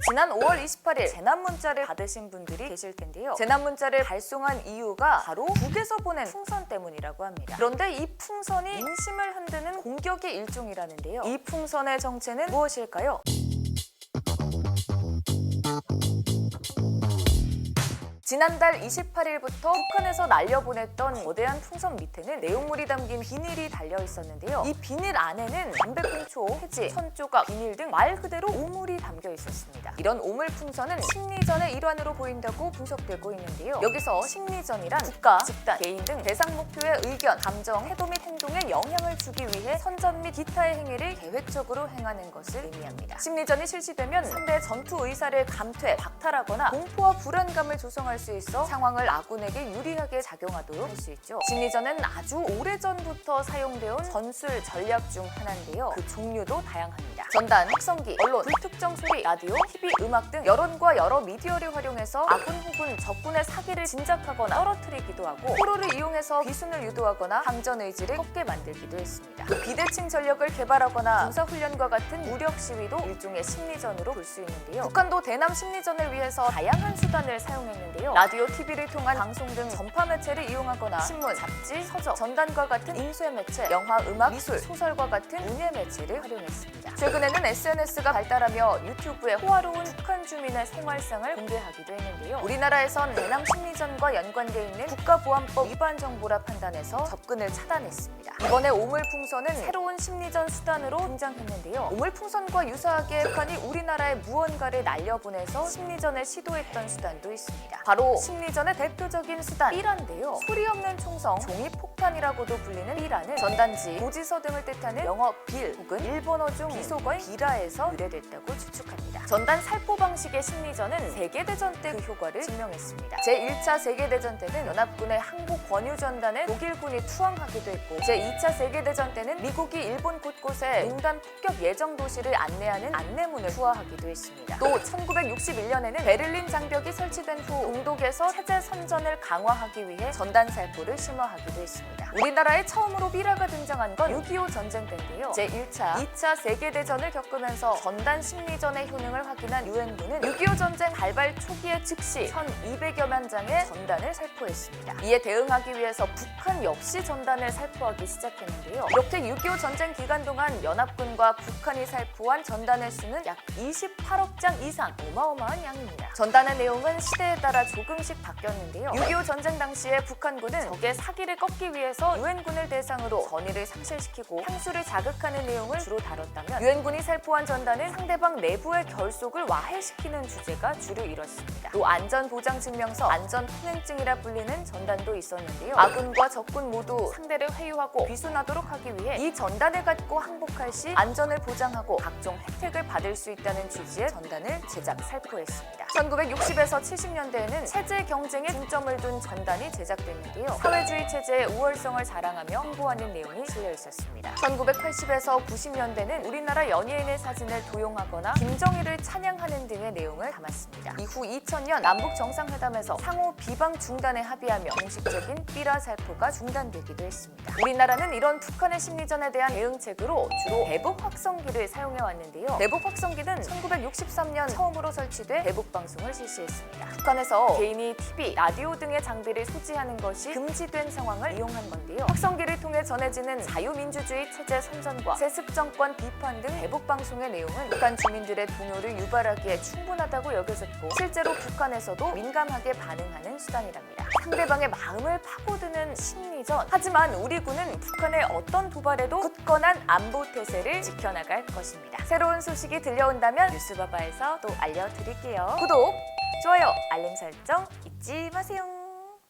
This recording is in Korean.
지난 5월 28일 재난 문자를 받으신 분들이 계실 텐데요. 재난 문자를 발송한 이유가 바로 북에서 보낸 풍선 때문이라고 합니다. 그런데 이 풍선이 민심을 흔드는 공격의 일종이라는데요. 이 풍선의 정체는 무엇일까요? 지난달 28일부터 북한에서 날려보냈던 거대한 풍선 밑에는 내용물이 담긴 비닐이 달려 있었는데요. 이 비닐 안에는 담배꽁초, 해지, 천조각, 비닐 등 말 그대로 오물이 담겨 있었습니다. 이런 오물 풍선은 심리전의 일환으로 보인다고 분석되고 있는데요. 여기서 심리전이란 국가, 집단, 개인 등 대상 목표의 의견, 감정, 태도 및 행동에 영향을 주기 위해 선전 및 기타의 행위를 계획적으로 행하는 것을 의미합니다. 심리전이 실시되면 상대의 전투 의사를 감퇴, 박탈하거나 공포와 불안감을 조성할 수 있어 상황을 아군에게 유리하게 작용하도록 할 수 있죠. 심리전은 아주 오래전부터 사용되어 온 전술 전략 중 하나인데요. 그 종류도 다양합니다. 전단, 확성기, 언론, 불특정 소리, 라디오, TV, 음악 등 여론과 여러 미디어를 활용해서 아군 혹은 적군의 사기를 진작하거나 떨어뜨리기도 하고 포로를 이용해서 비순을 유도하거나 항전 의지를 꺾게 만들기도 했습니다. 또 비대칭 전력을 개발하거나 군사훈련과 같은 무력 시위도 일종의 심리전으로 볼 수 있는데요. 북한도 대남 심리전을 위해서 다양한 수단을 사용했는데요. 라디오, TV를 통한 방송 등 전파 매체를 이용하거나 신문, 잡지, 서적, 전단과 같은 인쇄 매체, 영화, 음악, 미술, 소설과 같은 문예 매체를 활용했습니다. 최근에는 SNS가 발달하며 유튜브에 호화로운 북한 주민의 생활상을 공개하기도 했는데요. 우리나라에선 대남 심리전과 연관돼 있는 국가보안법 위반 정보라 판단해서 접근을 차단했습니다. 이번에 오물풍선은 새로운 심리전 수단으로 등장했는데요. 오물풍선과 유사하게 북한이 우리나라에 무언가를 날려보내서 심리전을 시도했던 수단도 있습니다. 바로 심리전의 대표적인 수단 삐라인데요. 소리 없는 총성, 종이폭탄이라고도 불리는 삐라는 전단지, 고지서 등을 뜻하는 영어 빌 혹은 일본어 중 비속어인 비라에서 유래됐다고 추측합니다. 전단 살포 방식의 심리전은 세계대전 때 그 효과를 증명했습니다. 제1차 세계대전 때는 연합군의 항복 권유 전단을 독일군이 투항하기도 했고 제2차 세계대전 때는 미국이 일본 곳곳에 민간 폭격 예정 도시를 안내하는 안내문을 투하하기도 했습니다. 또 1961년에는 베를린 장벽이 설치된 후 동독에서 체제 선전을 강화하기 위해 전단 살포를 심화하기도 했습니다. 우리나라에 처음으로 삐라가 등장한 건 6.25 전쟁 때인데요. 제1차, 2차 세계대전을 겪으면서 전단 심리전의 효능을 확인한 유엔군은 6.25 전쟁 발발 초기에 즉시 1,200여만 장의 전단을 살포했습니다. 이에 대응하기 위해서 북한 역시 전단을 살포하기 시작했는데요. 이렇게 6.25 전쟁 기간 동안 연합군과 북한이 살포한 전단의 수는 약 28억 장 이상, 어마어마한 양입니다. 전단의 내용은 시대에 따라 조금씩 바뀌었는데요. 6.25 전쟁 당시에 북한군은 적의 사기를 꺾기 위해서 유엔군을 대상으로 전의를 상실시키고 향수를 자극하는 내용을 주로 다뤘다면 유엔군이 살포한 전단은 상대방 내부의 결속을 와해시키는 주제가 주를 이뤘습니다. 또 안전보장증명서, 안전통행증이라 불리는 전단도 있었는데요. 아군과 적군 모두 상대를 회유하고 비순하도록 하기 위해 이 전단을 갖고 항복할 시 안전을 보장하고 각종 혜택을 받을 수 있다는 취지의 전단을 제작, 살포했습니다. 1960에서 70년대에는 체제 경쟁에 중점을 둔 전단이 제작됐는데요. 사회주의 체제의 우월성을 자랑하며 홍보하는 내용이 실려 있었습니다. 1980에서 90년대는 우리나라 연예인의 사진을 도용하거나 김정일을 찬양하는 등의 내용을 담았습니다. 이후 2000년 남북 정상회담에서 상호 비방 중단에 합의하며 공식적인 삐라 살포가 중단되기도 했습니다. 우리나라는 이런 북한의 심리전에 대한 대응책으로 주로 대북 확성기를 사용해 왔는데요. 대북 확성기는 1963년 처음으로 설치돼 대북 방송을 실시했습니다. 북한에서 개인이 TV, 라디오 등의 장비를 소지하는 것이 금지된 상황을 이용한 건데요. 확성기를 통해 전해지는 자유민주주의 체제 선전과 세습 정권 비판 등 대북 방송의 내용은 북한 주민들의 분노를 유발하기에 충분하다고 여겨졌고 실제로 북한에서도 민감하게 반응하는 수단이랍니다. 상대방의 마음을 파고드는 심리전. 하지만 우리 군은 북한의 어떤 도발에도 굳건한 안보 태세를 지켜나갈 것입니다. 새로운 소식이 들려온다면 뉴스바바에서 또 알려드릴게요. 구독, 좋아요, 알림 설정 잊지 마세요.